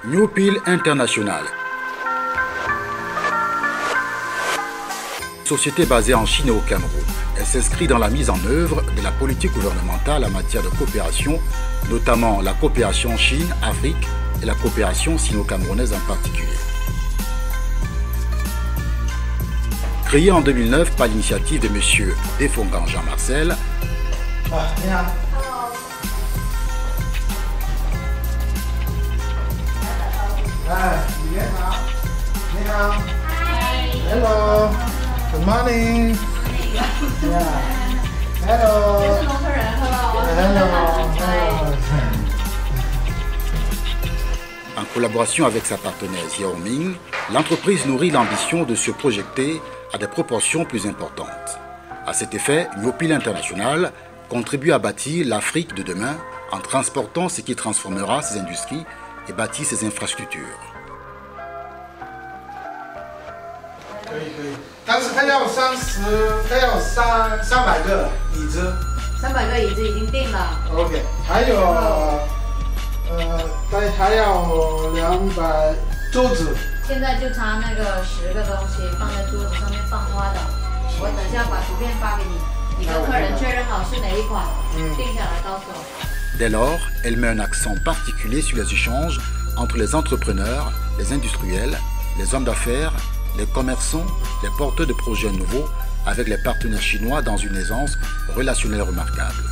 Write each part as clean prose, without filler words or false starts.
New Peel International. Société basée en Chine et au Cameroun. Elle s'inscrit dans la mise en œuvre de la politique gouvernementale en matière de coopération, notamment la coopération Chine-Afrique et la coopération sino-camerounaise en particulier. Créée en 2009 par l'initiative de M. Defongan Jean-Marcel, Hello. Good morning. Yeah. Hello. Hello. En collaboration avec sa partenaire Xiaoming, l'entreprise nourrit l'ambition de se projeter à des proportions plus importantes. À cet effet, New Peel International contribue à bâtir l'Afrique de demain en transportant ce qui transformera ses industries et bâtit ses infrastructures. 但是他要300个椅子，300个椅子已经定了。OK， 还有还要200桌子。现在就差那个10个东西放在桌子上面放花的，我等下把图片发给你，你跟客人确认好是哪一款，定下来告诉我。Dès lors, elle met un accent particulier sur les échanges entre les entrepreneurs, les industriels, les hommes d'affaires, les commerçants, les porteurs de projets nouveaux avec les partenaires chinois dans une aisance relationnelle remarquable.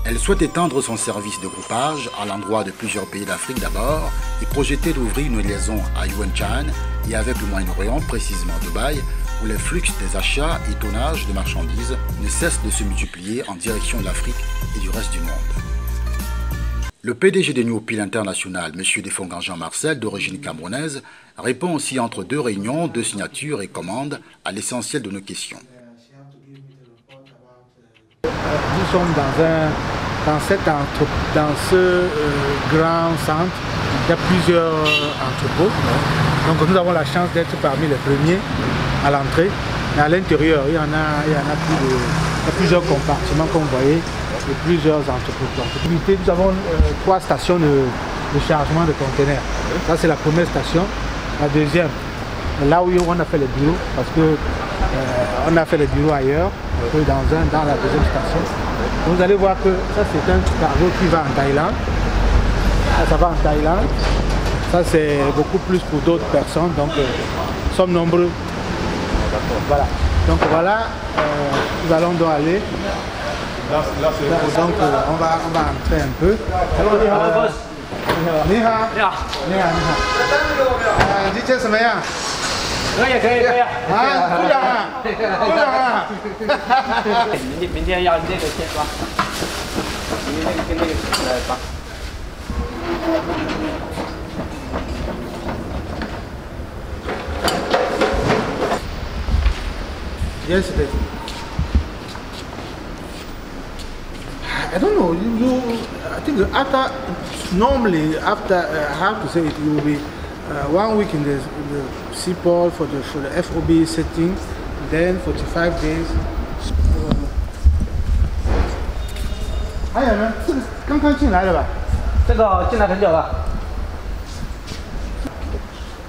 Elle souhaite étendre son service de groupage à l'endroit de plusieurs pays d'Afrique d'abord et projeter d'ouvrir une liaison à Yuanshan et avec le Moyen-Orient, précisément Dubaï, où les flux des achats et tonnages de marchandises ne cessent de se multiplier en direction de l'Afrique et du reste du monde. Le PDG de New Peel International, M. Defongan Jean-Marcel, d'origine camerounaise, répond aussi entre deux réunions, deux signatures et commandes à l'essentiel de nos questions. Nous sommes dans ce grand centre, il y a plusieurs entrepôts. Donc nous avons la chance d'être parmi les premiers à l'entrée. Mais à l'intérieur, il y en a plusieurs compartiments, comme vous voyez, et plusieurs entrepôts. Nous avons 3 stations de chargement de conteneurs. Ça, c'est la première station. La deuxième, là où on a fait les bureaux, parce que on a fait les bureaux ailleurs, dans la deuxième station. Vous allez voir que ça, c'est un cargo qui va en Thaïlande. Ça va en Thaïlande. Ça, c'est beaucoup plus pour d'autres personnes. Donc, nous sommes nombreux. Voilà. Donc, voilà, nous allons donc aller. Donc, on va entrer un peu. Ni hao. Ni hao. Ni hao. 你这什么样？可以啊，鼓掌啊，鼓掌啊！明天要那个先刷，明天跟那个刷。Yes, it is. I don't know. I think normally after I have to say it will be 1 week in the seaport for the FOB setting, then 45 days. 还有呢，这个刚刚进来的吧？这个进来很久了。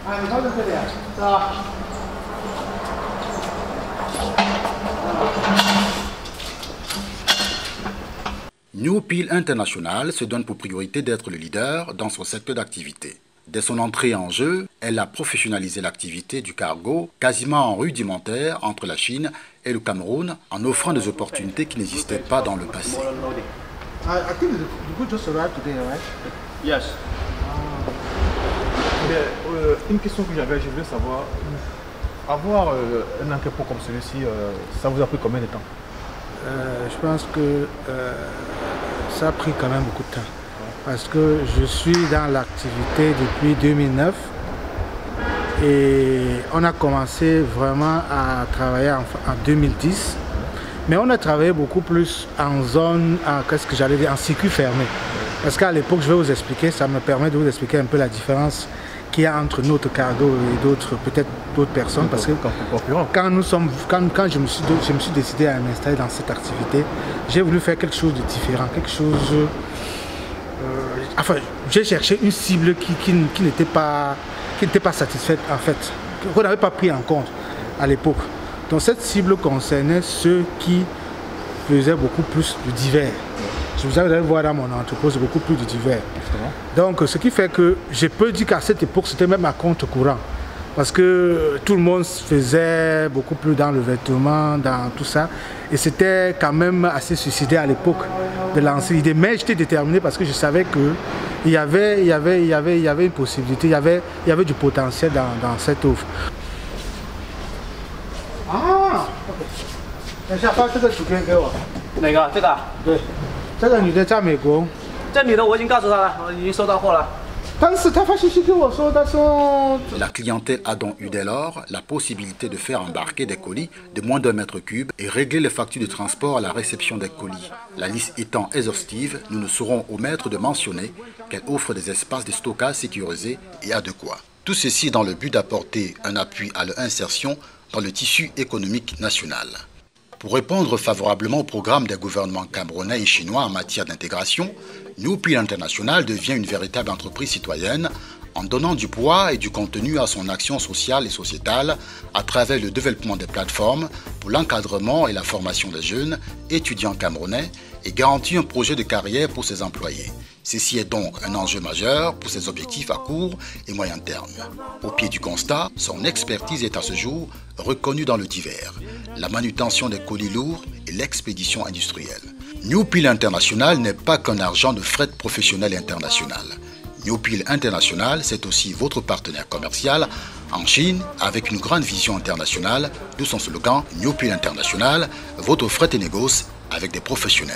啊，你放在这里啊？是吧？ New Peel International se donne pour priorité d'être le leader dans son secteur d'activité. Dès son entrée en jeu, elle a professionnalisé l'activité du cargo quasiment rudimentaire entre la Chine et le Cameroun en offrant des opportunités qui n'existaient pas dans le passé. I think the good just arrived today, right? Yes. Une question que j'avais, je voulais savoir, avoir un entrepôt comme celui-ci, ça vous a pris combien de temps? Je pense que ça a pris quand même beaucoup de temps. Parce que je suis dans l'activité depuis 2009 et on a commencé vraiment à travailler en 2010. Mais on a travaillé beaucoup plus en zone, qu'est-ce que j'allais dire, en circuit fermé. Parce qu'à l'époque, je vais vous expliquer, ça me permet de vous expliquer un peu la différence qu'il y a entre notre cargo et d'autres, peut-être d'autres personnes. Parce que quand je me suis décidé à m'installer dans cette activité, j'ai voulu faire quelque chose de différent, quelque chose enfin, j'ai cherché une cible qui n'était pas satisfaite en fait, qu'on n'avait pas pris en compte à l'époque. Donc cette cible concernait ceux qui faisaient beaucoup plus de divers. Vous allez voir dans mon entrepôt, c'est beaucoup plus de divers. Donc ce qui fait que je peux dire qu'à cette époque, c'était même à contre-courant. Parce que tout le monde faisait beaucoup plus dans le vêtement, dans tout ça. Et c'était quand même assez suicidaire à l'époque de lancer l'idée. Mais j'étais déterminé parce que je savais qu'il y avait une possibilité, il y avait du potentiel dans cette offre. Ah, OK。等下把这个图片给我。哪个？这个？对，这个女的在美国。这女的我已经告诉她了，我已经收到货了。 La clientèle a donc eu dès lors la possibilité de faire embarquer des colis de moins d'1 mètre cube et régler les factures de transport à la réception des colis. La liste étant exhaustive, nous ne serons omettre de mentionner qu'elle offre des espaces de stockage sécurisés et adéquats. Tout ceci dans le but d'apporter un appui à leur insertion dans le tissu économique national. Pour répondre favorablement au programme des gouvernements camerounais et chinois en matière d'intégration, New Peel International devient une véritable entreprise citoyenne en donnant du poids et du contenu à son action sociale et sociétale à travers le développement des plateformes pour l'encadrement et la formation des jeunes étudiants camerounais et garantit un projet de carrière pour ses employés. Ceci est donc un enjeu majeur pour ses objectifs à court et moyen terme. Au pied du constat, son expertise est à ce jour reconnue dans le divers, la manutention des colis lourds et l'expédition industrielle. New Peel International n'est pas qu'un agent de fret professionnel international. New Peel International, c'est aussi votre partenaire commercial en Chine avec une grande vision internationale, d'où son slogan New Peel International, votre fret et négoce avec des professionnels.